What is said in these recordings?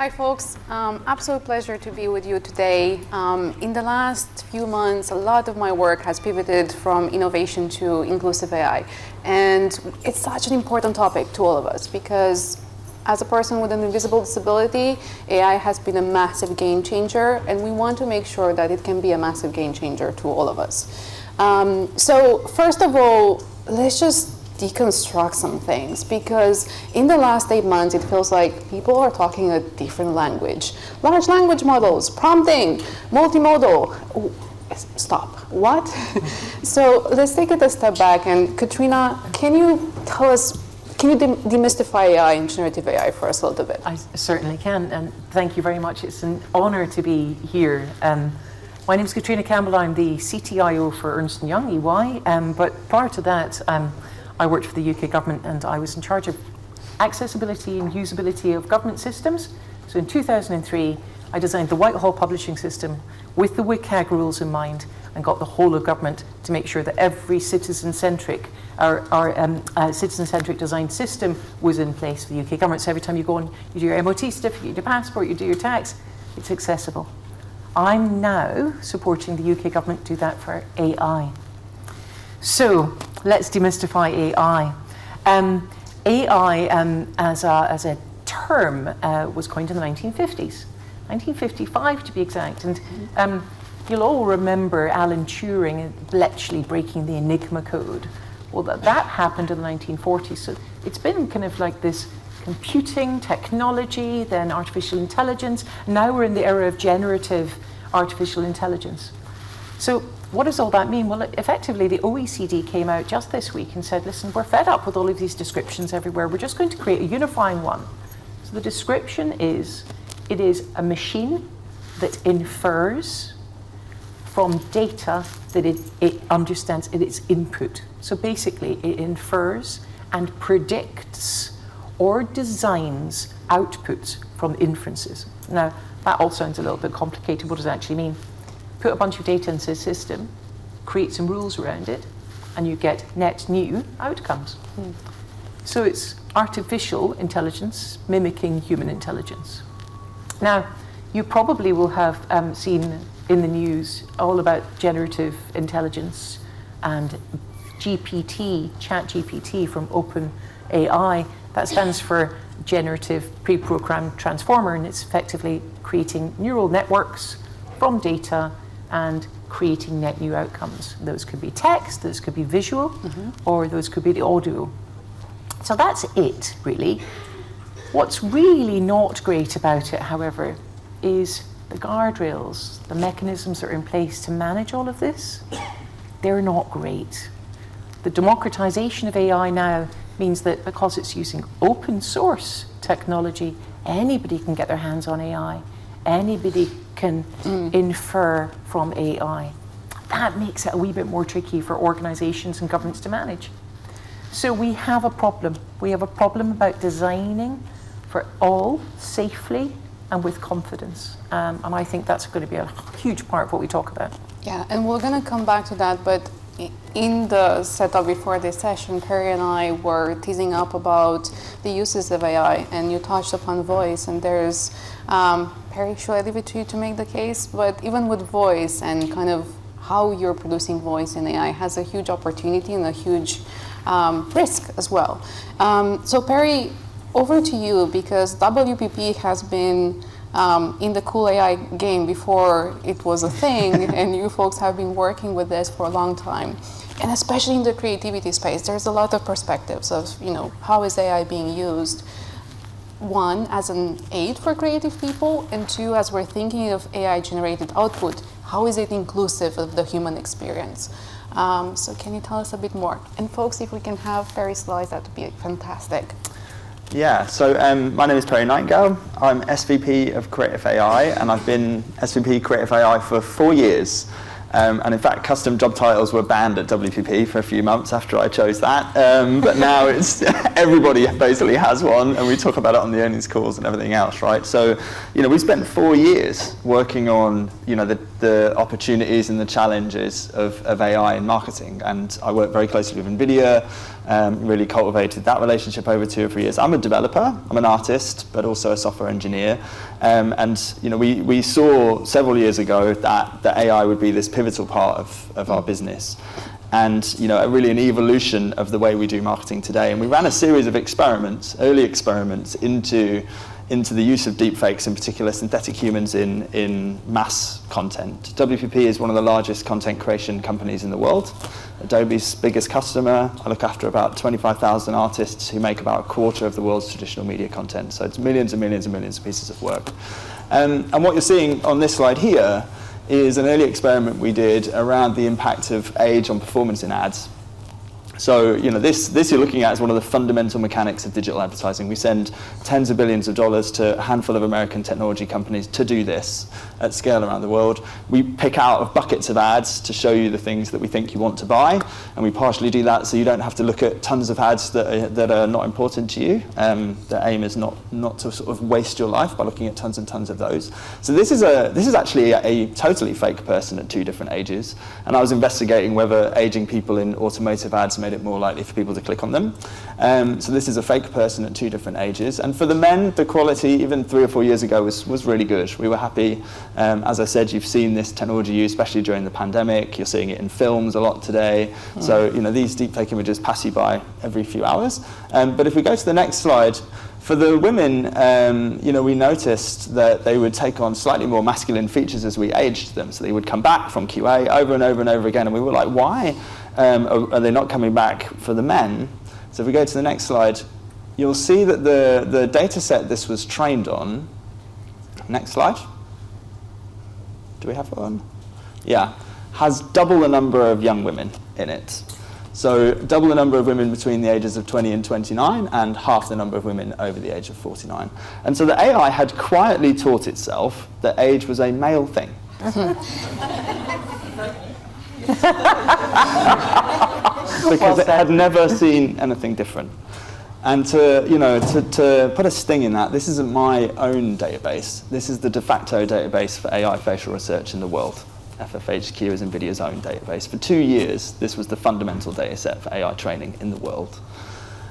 Hi folks, absolute pleasure to be with you today. In the last few months, a lot of my work has pivoted from innovation to inclusive AI. And it's such an important topic to all of us because as a person with an invisible disability, AI has been a massive game changer, and we want to make sure that it can be a massive game changer to all of us. So first of all, let's just deconstruct some things, because in the last 8 months it feels like people are talking a different language. Large language models, prompting, multimodal. Stop, what? So let's take it a step back, and Catriona, can you tell us, can you demystify AI and generative AI for us a little bit? I certainly can, and thank you very much. It's an honor to be here. My name is Catriona Campbell. I'm the CTIO for Ernst & Young, EY, but prior to that, I worked for the UK government, and I was in charge of accessibility and usability of government systems. So in 2003, I designed the Whitehall publishing system with the WCAG rules in mind, and got the whole of government to make sure that every citizen-centric citizen-centric design system was in place for the UK government. So every time you go and you do your MOT certificate, you do your passport, you do your tax, it's accessible. I'm now supporting the UK government do that for AI. So let's demystify AI. AI as a term was coined in the 1950s, 1955 to be exact. And you'll all remember Alan Turing and Bletchley breaking the Enigma code. Well, that happened in the 1940s. So it's been kind of like this computing technology, then artificial intelligence. Now we're in the era of generative artificial intelligence. So what does all that mean? Well, effectively, the OECD came out just this week and said, listen, we're fed up with all of these descriptions everywhere. We're just going to create a unifying one. So the description is, it is a machine that infers from data that it understands in its input. So basically, it infers and predicts or designs outputs from inferences. Now, that all sounds a little bit complicated. What does it actually mean? Put a bunch of data into a system, create some rules around it, and you get net new outcomes. So it's artificial intelligence mimicking human intelligence. Now, you probably will have seen in the news all about generative intelligence and GPT, ChatGPT from OpenAI. That stands for Generative Pre-Programmed Transformer, and it's effectively creating neural networks from data and creating net new outcomes. Those could be text, those could be visual, or those could be the audio. So that's it, really. What's really not great about it, however, is the guardrails, the mechanisms that are in place to manage all of this. They're not great. The democratization of AI now means that because it's using open source technology, anybody can get their hands on AI. Anybody can infer from AI. That makes it a wee bit more tricky for organizations and governments to manage. So we have a problem. We have a problem about designing for all safely and with confidence. And I think that's going to be a huge part of what we talk about. Yeah, and we're going to come back to that, but in the setup before this session, Perry and I were teasing up about the uses of AI, and you touched upon voice, and there's, Perry, should I leave it to you to make the case? But even with voice and kind of how you're producing voice in AI has a huge opportunity and a huge risk as well. So Perry, over to you, because WPP has been in the cool AI game before it was a thing, and you folks have been working with this for a long time. And especially in the creativity space, there's a lot of perspectives of, how is AI being used? One, as an aid for creative people, and two, as we're thinking of AI-generated output, how is it inclusive of the human experience? So can you tell us a bit more? And folks, if we can have Perry's slides, that would be fantastic. Yeah, so my name is Perry Nightingale. I'm SVP of Creative AI, and I've been SVP Creative AI for 4 years. And in fact, custom job titles were banned at WPP for a few months after I chose that. But now it's everybody basically has one, and we talk about it on the earnings calls and everything else, right? So, we spent 4 years working on, the the opportunities and the challenges of AI in marketing. And I work very closely with NVIDIA, really cultivated that relationship over 2 or 3 years. I'm a developer, I'm an artist, but also a software engineer. And we saw several years ago that AI would be this pivotal part of our business. And really an evolution of the way we do marketing today. And we ran a series of experiments, early experiments, into the use of deepfakes, in particular synthetic humans in mass content. WPP is one of the largest content creation companies in the world. Adobe's biggest customer. I look after about 25,000 artists who make about a quarter of the world's traditional media content. So it's millions and millions and millions of pieces of work. And what you're seeing on this slide here is an early experiment we did around the impact of age on performance in ads. So this you're looking at is one of the fundamental mechanics of digital advertising. We send tens of billions of dollars to a handful of American technology companies to do this at scale around the world. We pick out of buckets of ads to show you the things that we think you want to buy, and we partially do that so you don't have to look at tons of ads that are not important to you. The aim is not to sort of waste your life by looking at tons and tons of those. So this is actually a totally fake person at 2 different ages, and I was investigating whether aging people in automotive ads made it more likely for people to click on them. So this is a fake person at 2 different ages. And for the men, the quality, even 3 or 4 years ago, was really good. We were happy. As I said, you've seen this technology used, especially during the pandemic. You're seeing it in films a lot today. So these deepfake images pass you by every few hours. But if we go to the next slide, for the women, we noticed that they would take on slightly more masculine features as we aged them. So they would come back from QA over and over and over again. And we were like, why are they not coming back for the men? So if we go to the next slide, you'll see that the data set this was trained on, next slide. Do we have one? Yeah, has double the number of young women in it. So double the number of women between the ages of 20 and 29, and half the number of women over the age of 49. And so the AI had quietly taught itself that age was a male thing. Because it had never seen anything different. And to put a sting in that, this isn't my own database. This is the de facto database for AI facial research in the world. FFHQ is NVIDIA's own database. For 2 years, this was the fundamental data set for AI training in the world.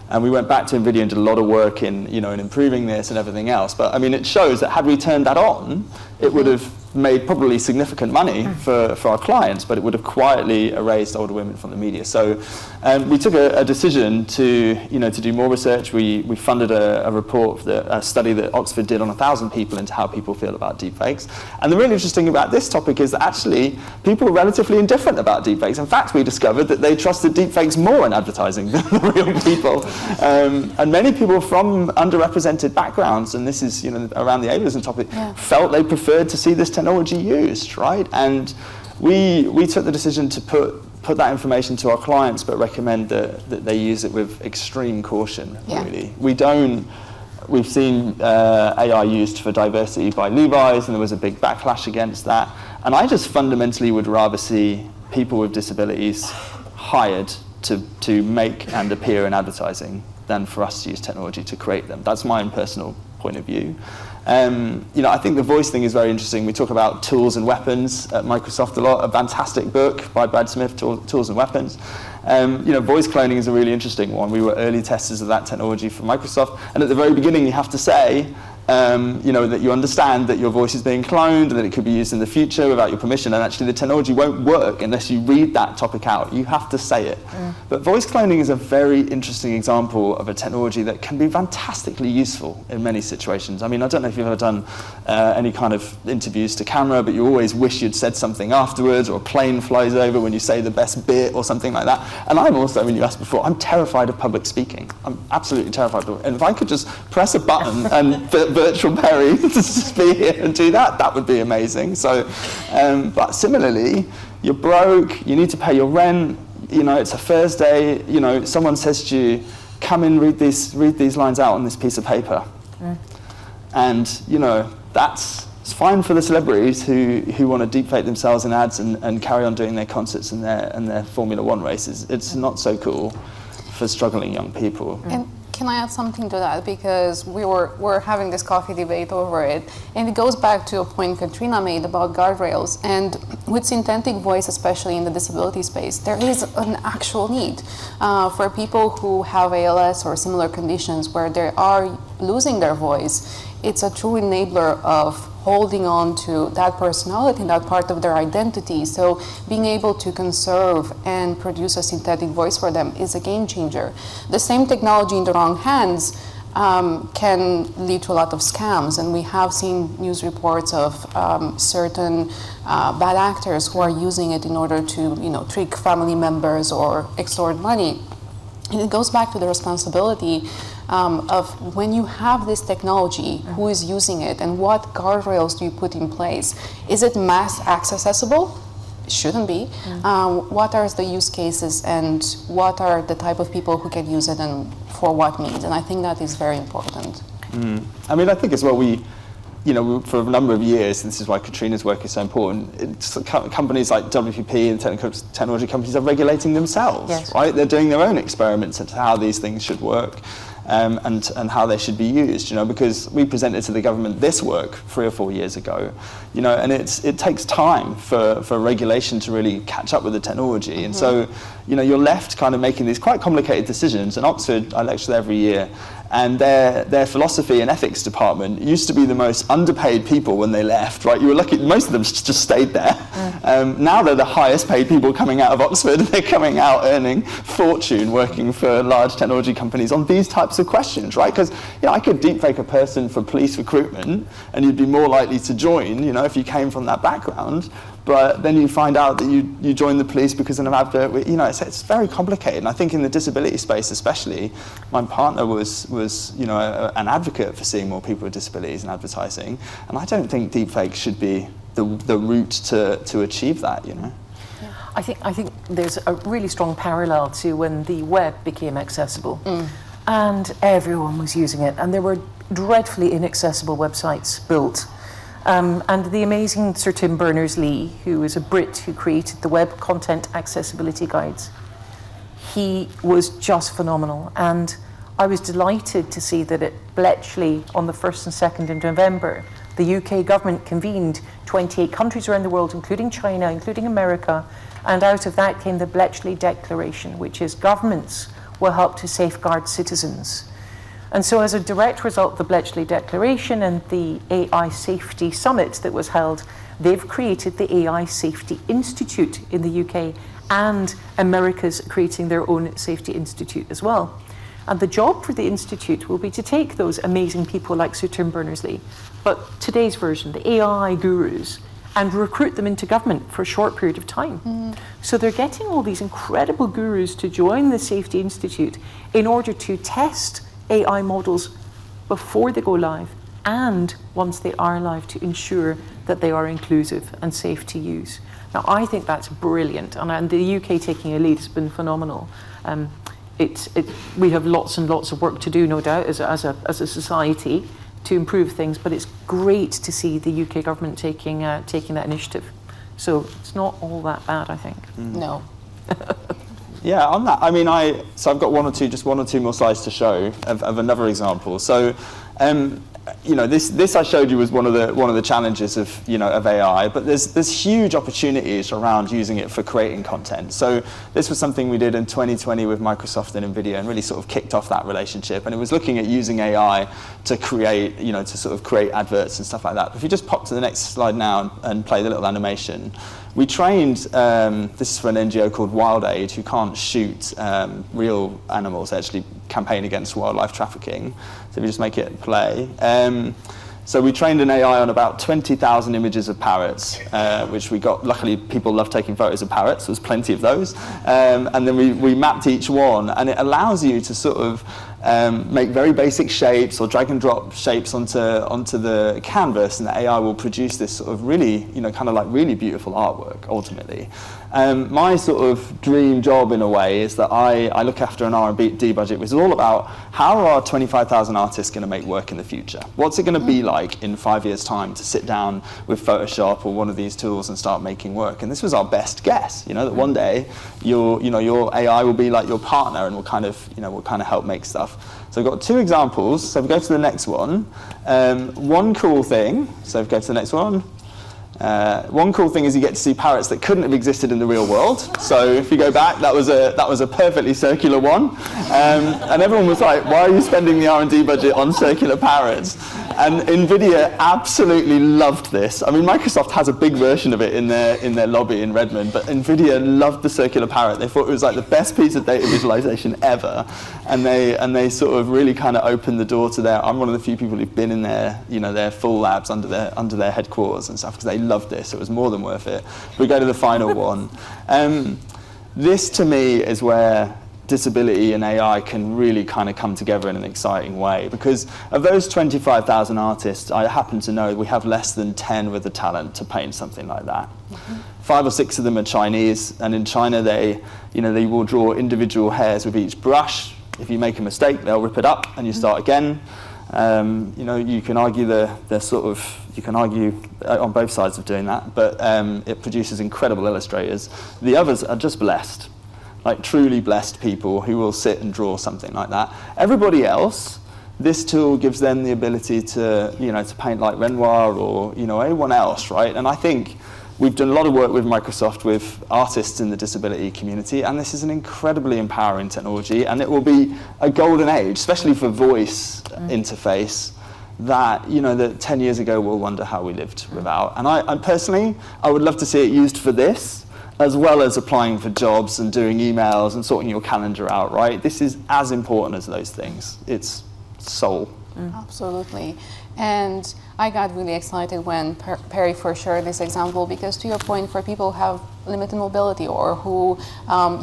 And we went back to NVIDIA and did a lot of work in improving this and everything else. But I mean, it shows that had we turned that on, it would have made probably significant money for our clients, but it would have quietly erased older women from the media. So we took a decision to do more research. We funded a study that Oxford did on 1,000 people into how people feel about deepfakes. And the really interesting about this topic is that actually people are relatively indifferent about deepfakes. In fact, we discovered that they trusted deepfakes more in advertising than the real people. And many people from underrepresented backgrounds, and this is around the ableism topic, felt they preferred to see this technology used, right? And we took the decision to put that information to our clients, but recommend that they use it with extreme caution, really. We've seen AI used for diversity by Levi's, and there was a big backlash against that. And I just fundamentally would rather see people with disabilities hired to make and appear in advertising than for us to use technology to create them. That's my own personal point of view. I think the voice thing is very interesting. We talk about tools and weapons at Microsoft a lot. A fantastic book by Brad Smith, Tools and Weapons. Voice cloning is a really interesting one. We were early testers of that technology for Microsoft. And at the very beginning, you have to say, that you understand that your voice is being cloned and that it could be used in the future without your permission, and actually the technology won't work unless you read that topic out. You have to say it. But voice cloning is a very interesting example of a technology that can be fantastically useful in many situations. I mean, I don't know if you've ever done any kind of interviews to camera, but you always wish you'd said something afterwards, or a plane flies over when you say the best bit or something like that. And I'm also, when you asked before, I'm terrified of public speaking. I'm absolutely terrified of it. And if I could just press a button and virtual Perry to just be here and do that, that would be amazing. So, but similarly, you're broke, you need to pay your rent, it's a Thursday, someone says to you, come and read these lines out on this piece of paper. And, it's fine for the celebrities who want to deepfake themselves in ads and carry on doing their concerts and their Formula One races. It's not so cool for struggling young people. And can I add something to that? Because we're having this coffee debate over it, and it goes back to a point Catriona made about guardrails. And with synthetic voice, especially in the disability space, there is an actual need for people who have ALS or similar conditions where they are losing their voice. It's a true enabler of holding on to that personality, that part of their identity. So being able to conserve and produce a synthetic voice for them is a game changer. The same technology in the wrong hands can lead to a lot of scams, and we have seen news reports of certain bad actors who are using it in order to, trick family members or extort money. And it goes back to the responsibility of when you have this technology, who is using it, and what guardrails do you put in place? Is it mass accessible? It shouldn't be. What are the use cases, and what are the type of people who can use it, and for what means? And I think that is very important. I mean, I think as well, for a number of years, this is why Catriona's work is so important, companies like WPP and technology companies are regulating themselves, yes. right? They're doing their own experiments into how these things should work and how they should be used, because we presented to the government this work 3 or 4 years ago, and it takes time for regulation to really catch up with the technology. And so, you're left kind of making these quite complicated decisions. In Oxford, I lecture there every year, and their philosophy and ethics department used to be the most underpaid people when they left, right? You were lucky, most of them just stayed there. Now they're the highest paid people coming out of Oxford, and they're coming out earning fortune working for large technology companies on these types of questions, right? Because I could deepfake a person for police recruitment, and you'd be more likely to join, if you came from that background. But then you find out that you joined the police because of an advert. It's very complicated. And I think in the disability space especially, my partner was an advocate for seeing more people with disabilities in advertising. And I don't think deepfake should be the route to achieve that, Yeah. I think there's a really strong parallel to when the web became accessible. And everyone was using it. And there were dreadfully inaccessible websites built. And the amazing Sir Tim Berners-Lee, who is a Brit who created the Web Content Accessibility Guides, he was just phenomenal. And I was delighted to see that at Bletchley on the 1st and 2nd of November, the UK government convened 28 countries around the world, including China, including America, and out of that came the Bletchley Declaration, which is governments will help to safeguard citizens. And so as a direct result of the Bletchley Declaration and the AI Safety Summit that was held, they've created the AI Safety Institute in the UK, and America's creating their own Safety Institute as well. And the job for the Institute will be to take those amazing people like Sir Tim Berners-Lee, but today's version, the AI gurus, and recruit them into government for a short period of time. So they're getting all these incredible gurus to join the Safety Institute in order to test AI models before they go live and once they are live, to ensure that they are inclusive and safe to use. Now, I think that's brilliant, and the UK taking a lead has been phenomenal. We have lots and lots of work to do, no doubt, as a society to improve things, but it's great to see the UK government taking that initiative. So it's not all that bad, I think. No. Yeah, on that, I mean, so I've got one or two more slides to show of another example. So, this I showed you was one of the challenges of AI, but there's huge opportunities around using it for creating content. So this was something we did in 2020 with Microsoft and NVIDIA, and really sort of kicked off that relationship. And it was looking at using AI to create, to sort of create adverts and stuff like that. If you just pop to the next slide now and play the little animation. We trained, this is for an NGO called Wild Aid, who can't shoot real animals, they actually campaign against wildlife trafficking. So if you just make it play. So we trained an AI on about 20,000 images of parrots, which we got, luckily people love taking photos of parrots, there's plenty of those. And then we mapped each one, and it allows you to sort of make very basic shapes or drag and drop shapes onto the canvas, and the AI will produce this sort of really, kind of like really beautiful artwork ultimately. My sort of dream job in a way is that I look after an R&D budget, which is all about how are 25,000 artists going to make work in the future? What's it going to be like in 5 years' time to sit down with Photoshop or one of these tools and start making work? And this was our best guess, that one day your AI will be like your partner and will kind of help make stuff. stuff. So I've got two examples. So if we go to the next one, one cool thing, so if we go to the next one, one cool thing is you get to see parrots that couldn't have existed in the real world. So if you go back, that was a perfectly circular one, and everyone was like, "Why are you spending the R&D budget on circular parrots?" And NVIDIA absolutely loved this. I mean, Microsoft has a big version of it in their lobby in Redmond, but NVIDIA loved the circular parrot. They thought it was like the best piece of data visualization ever, and they sort of really kind of opened the door to their. I'm one of the few people who've been in their full labs under their headquarters and stuff, because they loved this. It was more than worth it. We go to the final one. This to me is where disability and AI can really kind of come together in an exciting way, because of those 25,000 artists, I happen to know we have less than 10 with the talent to paint something like that. 5 or 6 of them are Chinese, and in China they will draw individual hairs with each brush. If you make a mistake, they'll rip it up and you start again. You can argue you can argue on both sides of doing that, but it produces incredible illustrators. The others are just blessed. Like truly blessed people who will sit and draw something like that. Everybody else, this tool gives them the ability to paint like Renoir or anyone else, right? And I think we've done a lot of work with Microsoft with artists in the disability community, and this is an incredibly empowering technology, and it will be a golden age, especially for voice interface, that 10 years ago we'll wonder how we lived without. And I personally, I would love to see it used for this, as well as applying for jobs and doing emails and sorting your calendar out, right? This is as important as those things. It's soul. Absolutely. And I got really excited when Perry first shared this example, because to your point, for people who have limited mobility or who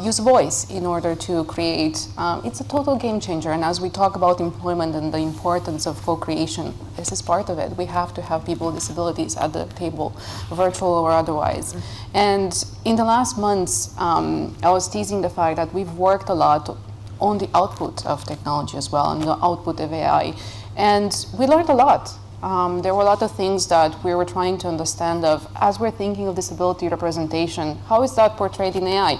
use voice in order to create, it's a total game changer. And as we talk about employment and the importance of co-creation, this is part of it. We have to have people with disabilities at the table, virtual or otherwise. And in the last months, I was teasing the fact that we've worked a lot on the output of technology as well, and the output of AI. And we learned a lot. There were a lot of things that we were trying to understand of, as we're thinking of disability representation, how is that portrayed in AI?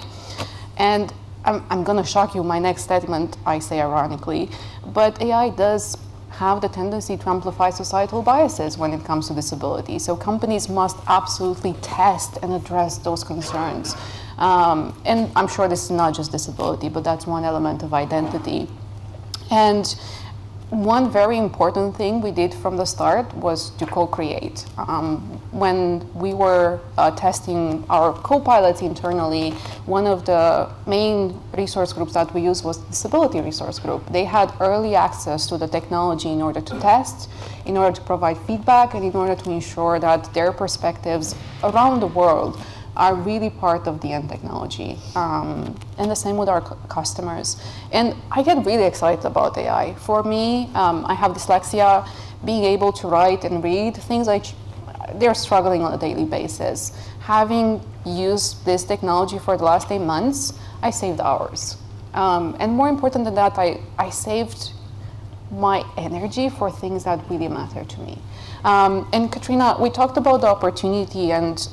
And I'm gonna shock you, my next statement, I say ironically, but AI does have the tendency to amplify societal biases when it comes to disability. So companies must absolutely test and address those concerns. And I'm sure this is not just disability, but that's one element of identity. And one very important thing we did from the start was to co-create. When we were testing our co-pilots internally, one of the main resource groups that we used was the Disability Resource Group. They had early access to the technology in order to test, in order to provide feedback, and in order to ensure that their perspectives around the world are really part of the end technology. And the same with our customers. And I get really excited about AI. For me, I have dyslexia. Being able to write and read, things like they're struggling on a daily basis. Having used this technology for the last 8 months, I saved hours. And more important than that, I saved my energy for things that really matter to me. And Catriona, we talked about the opportunity, and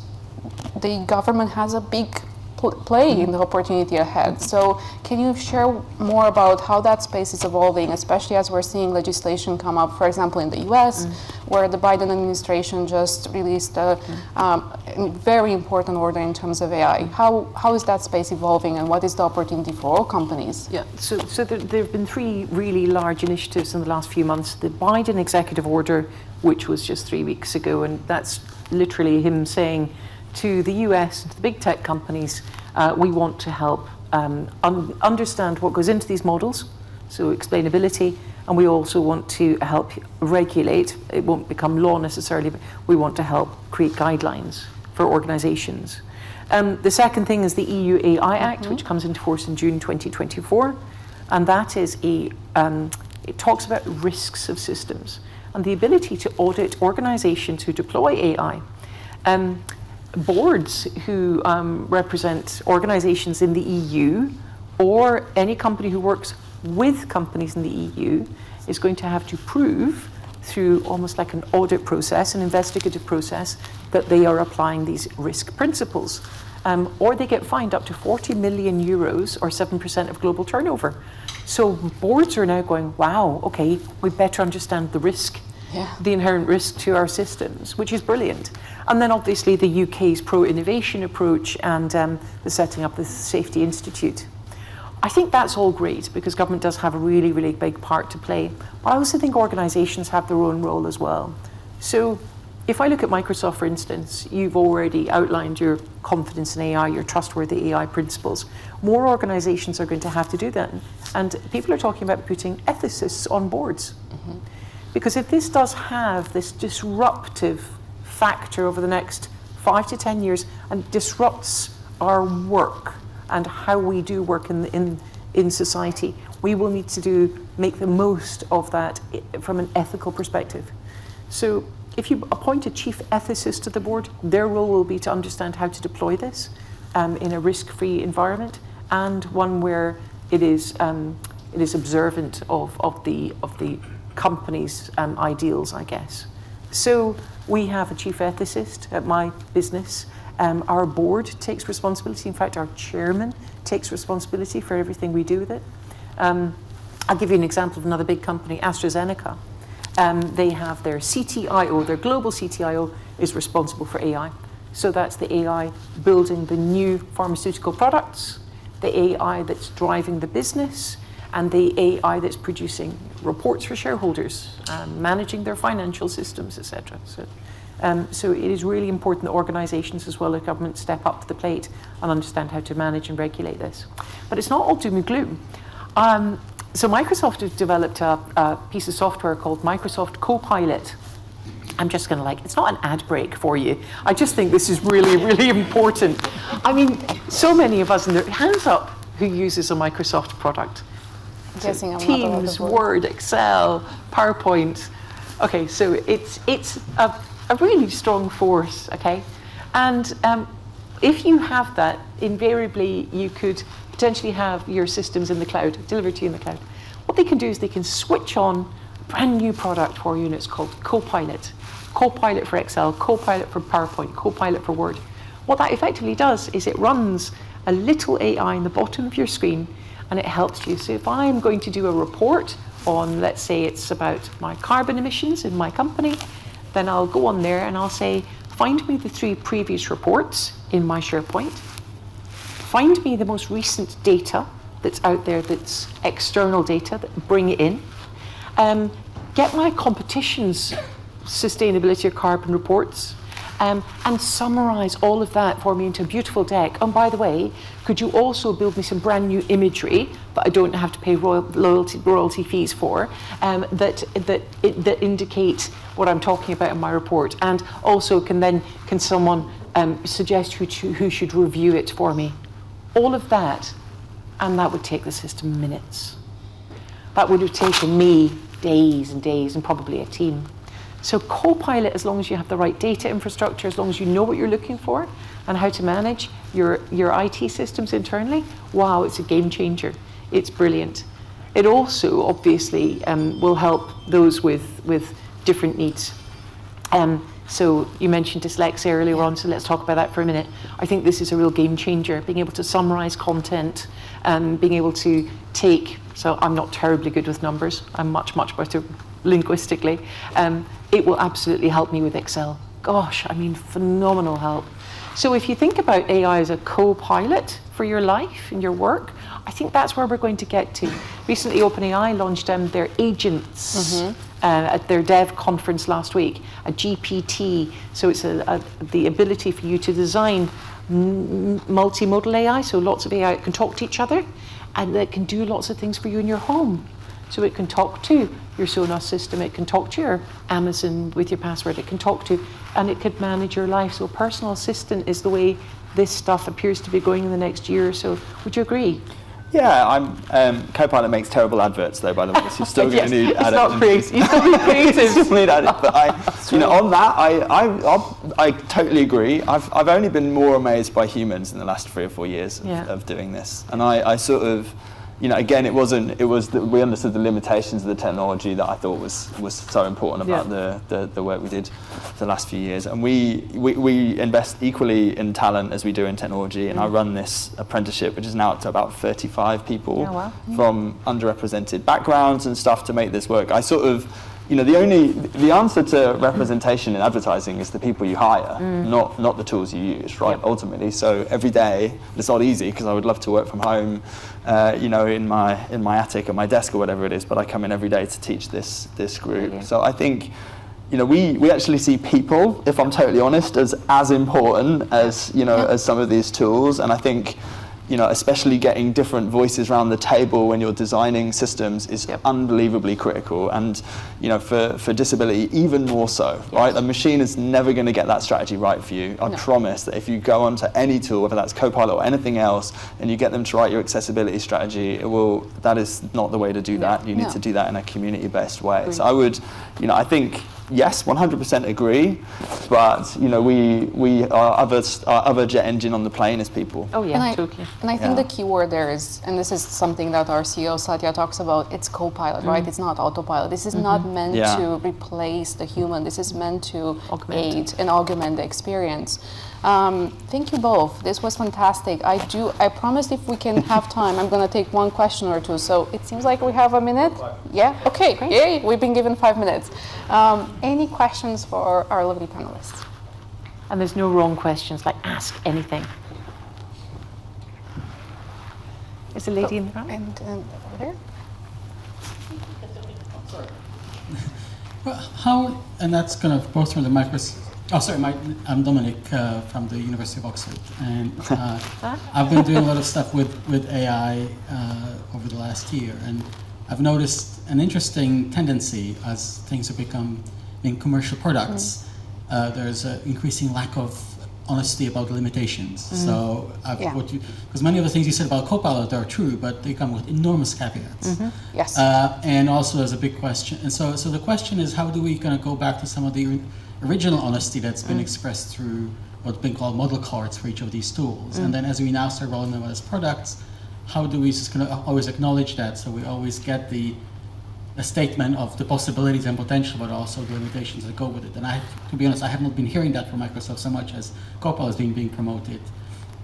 the government has a big play in the opportunity ahead. So can you share more about how that space is evolving, especially as we're seeing legislation come up, for example, in the US, where the Biden administration just released a very important order in terms of AI. How is that space evolving, and what is the opportunity for all companies? Yeah, so there have been 3 really large initiatives in the last few months. The Biden executive order, which was just 3 weeks ago, and that's literally him saying to the US and to the big tech companies, we want to help understand what goes into these models, so explainability, and we also want to help regulate. It won't become law necessarily, but we want to help create guidelines for organizations. The second thing is the EU AI Act, which comes into force in June 2024, and that is it talks about risks of systems and the ability to audit organizations who deploy AI. Boards who represent organizations in the EU, or any company who works with companies in the EU, is going to have to prove through almost like an audit process, an investigative process, that they are applying these risk principles. Or they get fined up to 40 million euros, or 7% of global turnover. So boards are now going, wow, okay, we better understand the risk, the inherent risk to our systems, which is brilliant. And then obviously the UK's pro-innovation approach and the setting up the Safety Institute. I think that's all great because government does have a really, really big part to play. But I also think organisations have their own role as well. So if I look at Microsoft, for instance, you've already outlined your confidence in AI, your trustworthy AI principles. More organisations are going to have to do that. And people are talking about putting ethicists on boards. Because if this does have this disruptive factor over the next 5 to 10 years and disrupts our work and how we do work in society, we will need to make the most of that from an ethical perspective. So if you appoint a chief ethicist to the board, their role will be to understand how to deploy this in a risk-free environment and one where it is observant of the company's ideals, I guess. So we have a chief ethicist at my business. Our board takes responsibility. In fact, our chairman takes responsibility for everything we do with it. I'll give you an example of another big company, AstraZeneca. They have their CTIO, their global CTIO is responsible for AI. So that's the AI building the new pharmaceutical products, the AI that's driving the business, and the AI that's producing reports for shareholders, managing their financial systems, etc. So it is really important that organisations as well as government step up to the plate and understand how to manage and regulate this. But it's not all doom and gloom. So Microsoft has developed a piece of software called Microsoft Copilot. I'm just going to it's not an ad break for you. I just think this is really, really important. I mean, so many of us in their hands up who uses a Microsoft product. Guessing I'm Teams, Word, Excel, PowerPoint. Okay, so it's a really strong force, okay? And if you have that, invariably you could potentially have your systems in the cloud, delivered to you in the cloud. What they can do is they can switch on a brand new product for you, and it's called Copilot. Copilot for Excel, Copilot for PowerPoint, Copilot for Word. What that effectively does is it runs a little AI in the bottom of your screen, and it helps you. So if I'm going to do a report on, let's say it's about my carbon emissions in my company, then I'll go on there and I'll say, find me the 3 previous reports in my SharePoint. Find me the most recent data that's out there that's external data, bring it in. Get my competition's sustainability or carbon reports and summarise all of that for me into a beautiful deck. And by the way, could you also build me some brand new imagery that I don't have to pay royalty fees for, that indicate what I'm talking about in my report, and also can someone suggest who should review it for me? All of that, and that would take the system minutes. That would have taken me days and days, and probably a team. So Copilot, as long as you have the right data infrastructure, as long as you know what you're looking for and how to manage your IT systems internally, wow, it's a game changer. It's brilliant. It also obviously will help those with different needs. So you mentioned dyslexia earlier on, so let's talk about that for a minute. I think this is a real game changer, being able to summarize content, being able to so I'm not terribly good with numbers, I'm much, much better linguistically. It will absolutely help me with Excel. Gosh, I mean, phenomenal help. So if you think about AI as a co-pilot for your life and your work, I think that's where we're going to get to. Recently, OpenAI launched their agents at their dev conference last week, a GPT. So it's the ability for you to design multimodal AI, so lots of AI that can talk to each other, and that can do lots of things for you in your home. So it can talk to your Sonos system, it can talk to your Amazon with your password, it can talk to, and it could manage your life. So personal assistant is the way this stuff appears to be going in the next year or so. Would you agree? Yeah, Copilot makes terrible adverts though, by the way, so you're still going to need it's not creative. You still need creative. You still need edit, but on that, I totally agree. I've only been more amazed by humans in the last 3 or 4 years of doing this, and I sort of, again, we understood the limitations of the technology that I thought was so important about the work we did the last few years. And we invest equally in talent as we do in technology. And I run this apprenticeship, which is now up to about 35 people from underrepresented backgrounds and stuff to make this work. I sort of, the answer to representation in advertising is the people you hire, not the tools you use, right? Ultimately, so every day, it's not easy because I would love to work from home, in my attic at my desk or whatever it is, but I come in every day to teach this group. So I think, we actually see people, if I'm totally honest, as important as as some of these tools, and I think, especially getting different voices around the table when you're designing systems is unbelievably critical. And, for disability, even more so, right? A machine is never going to get that strategy right for you. I promise that if you go onto any tool, whether that's Copilot or anything else, and you get them to write your accessibility strategy, that is not the way to do that. You need to do that in a community-based way. So I would, I think, yes, 100% agree, but our other jet engine on the plane is people. Oh yeah, totally. And I think the key word there is, and this is something that our CEO Satya talks about, it's co-pilot, right? It's not autopilot. This is not meant to replace the human. This is meant to aid and augment the experience. Thank you both. This was fantastic. I promised if we can have time, I'm going to take one question or two. So it seems like we have a minute. Yeah? Okay. Great. Yay. We've been given 5 minutes. Any questions for our lovely panelists? And there's no wrong questions, like ask anything. Is a lady in the front? And over there? Well, how, and that's kind of both from the Microsoft. Oh, sorry, I'm Dominic from the University of Oxford, and I've been doing a lot of stuff with AI over the last year, and I've noticed an interesting tendency as things have become in commercial products. There's an increasing lack of honesty about the limitations. So, because many of the things you said about Copilot are true, but they come with enormous caveats. Yes. And also, there's a big question. And so the question is, how do we kind of go back to some of the original honesty that's been expressed through what's been called model cards for each of these tools? And then as we now start rolling them out as products, how do we just kind of always acknowledge that, so we always get a statement of the possibilities and potential, but also the limitations that go with it? And to be honest, I have not been hearing that from Microsoft so much as Copilot is being promoted.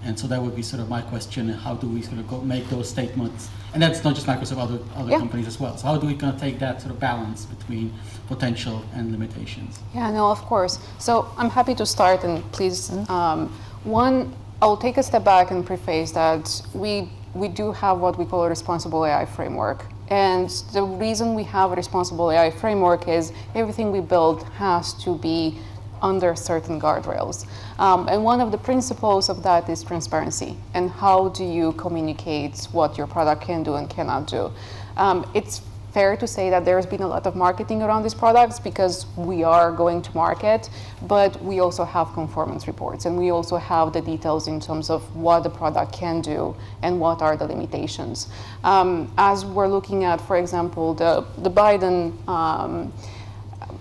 And so that would be sort of my question: how do we sort of make those statements? And that's not just Microsoft, other companies as well. So how do we kind of take that sort of balance between potential and limitations? Yeah, no, of course. So I'm happy to start, and please, one, I'll take a step back and preface that we do have what we call a responsible AI framework. And the reason we have a responsible AI framework is everything we build has to be under certain guardrails. And one of the principles of that is transparency. And how do you communicate what your product can do and cannot do? It's fair to say that there's been a lot of marketing around these products because we are going to market, but we also have conformance reports, and we also have the details in terms of what the product can do and what are the limitations. As we're looking at, for example, the Biden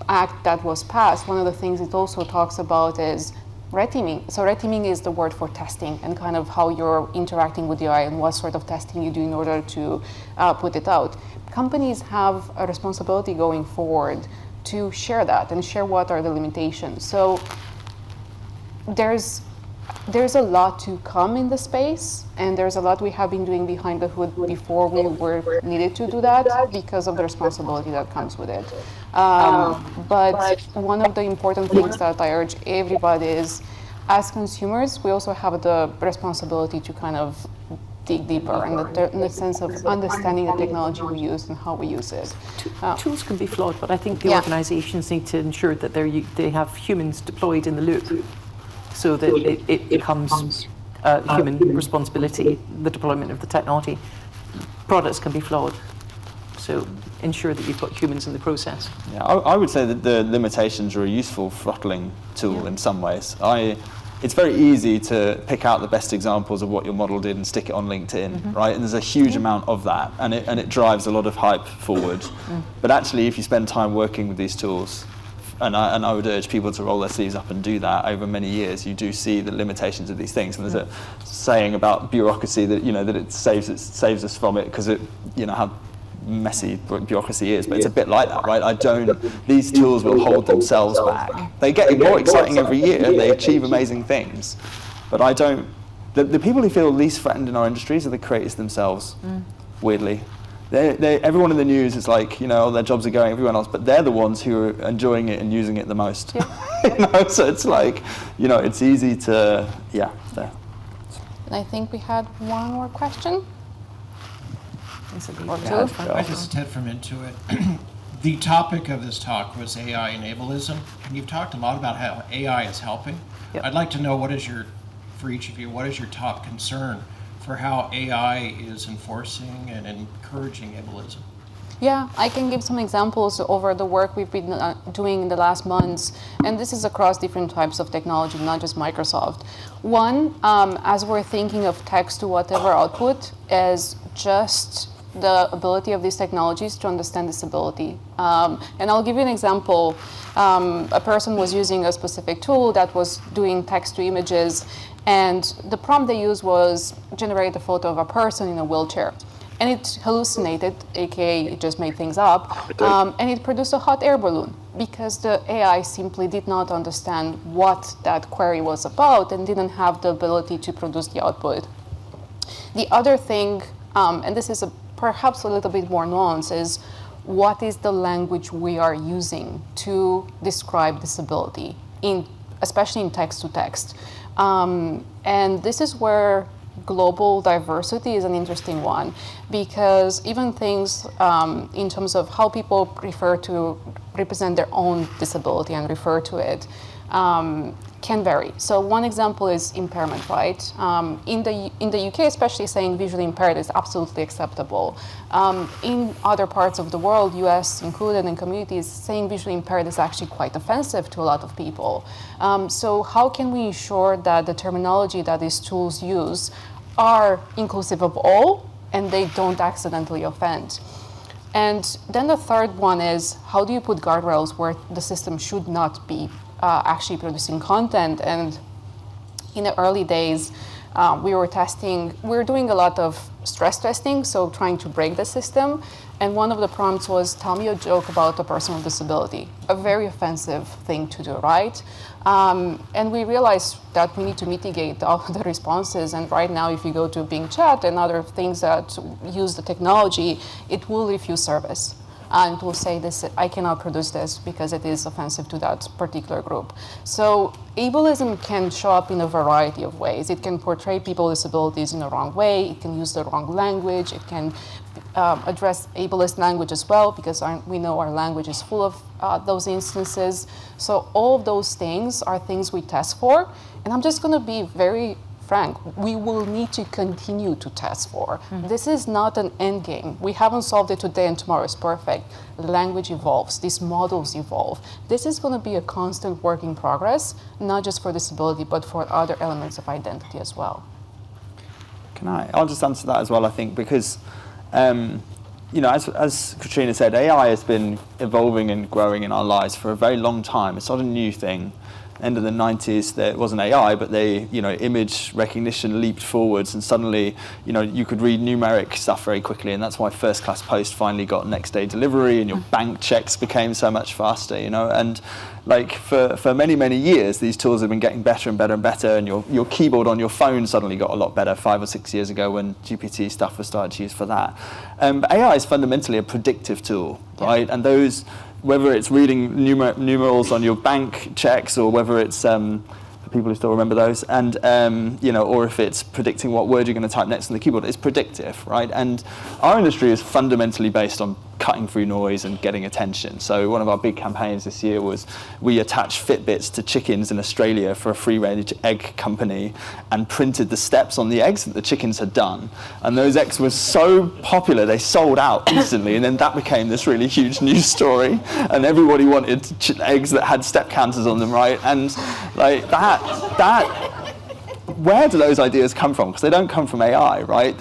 Act that was passed, one of the things it also talks about is red teaming. So red teaming is the word for testing and kind of how you're interacting with the AI and what sort of testing you do in order to put it out. Companies have a responsibility going forward to share that and share what are the limitations. So there's a lot to come in the space, and there's a lot we have been doing behind the hood before we were needed to do that because of the responsibility that comes with it. But one of the important things that I urge everybody is, as consumers, we also have the responsibility to kind of dig deeper in the sense of understanding the technology we use and how we use it. Tools can be flawed, but I think the organizations need to ensure that they have humans deployed in the loop, so that it becomes human responsibility, the deployment of the technology. Products can be flawed, so ensure that you've got humans in the process. Yeah, I would say that the limitations are a useful throttling tool in some ways. It's very easy to pick out the best examples of what your model did and stick it on LinkedIn, right? And there's a huge amount of that, and it drives a lot of hype forward. But actually, if you spend time working with these tools, and I would urge people to roll their sleeves up and do that over many years, you do see the limitations of these things. And there's a saying about bureaucracy that, that it saves us from it because it, how messy bureaucracy is, but it's a bit like that, right? These tools will hold themselves back. They get more exciting every year, they achieve amazing things, but the people who feel least threatened in our industries are the creators themselves, weirdly. Everyone in the news is like, their jobs are going, everyone else, but they're the ones who are enjoying it and using it the most. Yeah. So it's like, it's easy to, it's there. And I think we had one more question. Or two. Hi, this is Ted from Intuit. The topic of this talk was AI and ableism, and you've talked a lot about how AI is helping. Yep. I'd like to know for each of you, what is your top concern for how AI is enforcing and encouraging ableism? Yeah, I can give some examples over the work we've been doing in the last months, and this is across different types of technology, not just Microsoft. One, as we're thinking of text to whatever output, is just the ability of these technologies to understand disability. And I'll give you an example. A person was using a specific tool that was doing text to images, and the prompt they used was generate a photo of a person in a wheelchair. And it hallucinated, aka it just made things up, and it produced a hot air balloon because the AI simply did not understand what that query was about and didn't have the ability to produce the output. The other thing, and this is perhaps a little bit more nuanced, is what is the language we are using to describe disability, especially in text to text. And this is where global diversity is an interesting one, because even things in terms of how people prefer to represent their own disability and refer to it can vary. So one example is impairment, right? In the UK, especially, saying visually impaired is absolutely acceptable. In other parts of the world, US included, in communities, saying visually impaired is actually quite offensive to a lot of people. So how can we ensure that the terminology that these tools use are inclusive of all and they don't accidentally offend? And then the third one is, how do you put guardrails where the system should not be actually producing content? And in the early days, we were doing a lot of stress testing, so trying to break the system. And one of the prompts was, tell me a joke about a person with disability. A very offensive thing to do, right? And we realized that we need to mitigate all the responses. And right now, if you go to Bing Chat and other things that use the technology, it will refuse service. And it will say, this, I cannot produce this because it is offensive to that particular group. So ableism can show up in a variety of ways. It can portray people with disabilities in the wrong way. It can use the wrong language. It can address ableist language as well, because we know our language is full of those instances. So all of those things are things we test for. And I'm just going to be very frank, we will need to continue to test for. Mm-hmm. This is not an end game. We haven't solved it today and tomorrow is perfect. Language evolves, these models evolve. This is going to be a constant work in progress, not just for disability, but for other elements of identity as well. I'll just answer that as well, I think, because as Catriona said, AI has been evolving and growing in our lives for a very long time. It's not a new thing. End of the 90s, there wasn't AI, but image recognition leaped forwards, and suddenly, you could read numeric stuff very quickly, and that's why first class post finally got next day delivery, and your bank checks became so much faster, and like for many, many years, these tools have been getting better and better and better, and your keyboard on your phone suddenly got a lot better 5 or 6 years ago when GPT stuff was started to use for that. But AI is fundamentally a predictive tool, right? And those, whether it's reading numerals on your bank checks, or whether it's for people who still remember those, and or if it's predicting what word you're going to type next on the keyboard, it's predictive, right? And our industry is fundamentally based on cutting through noise and getting attention. So one of our big campaigns this year was we attached Fitbits to chickens in Australia for a free-range egg company and printed the steps on the eggs that the chickens had done. And those eggs were so popular, they sold out instantly. And then that became this really huge news story. And everybody wanted eggs that had step counters on them, right? And like that, where do those ideas come from? Because they don't come from AI, right?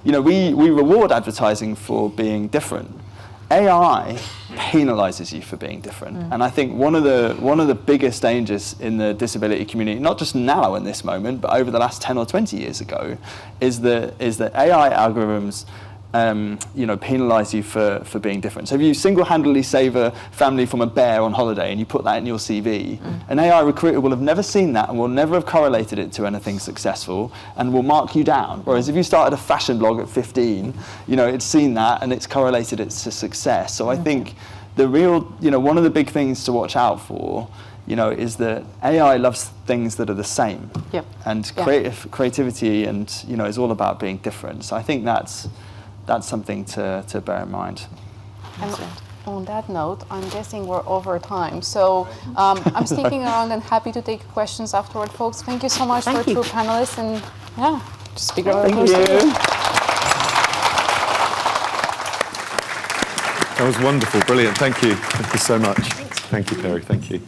We reward advertising for being different. AI penalizes you for being different. And I think one of the biggest dangers in the disability community, not just now in this moment, but over the last 10 or 20 years ago, is that AI algorithms penalize you for being different. So if you single-handedly save a family from a bear on holiday and you put that in your CV, an AI recruiter will have never seen that and will never have correlated it to anything successful and will mark you down. Whereas if you started a fashion blog at 15, it's seen that and it's correlated it to success. So I think the real, one of the big things to watch out for, is that AI loves things that are the same. Yep. And creativity and, is all about being different. So I think that's something to bear in mind. And on that note, I'm guessing we're over time. So I'm sticking around and happy to take questions afterward, folks. Thank you so much for two panelists. And just figure out. Thank you. That was wonderful, brilliant. Thank you. Thank you so much. Thank you, Perry. Thank you.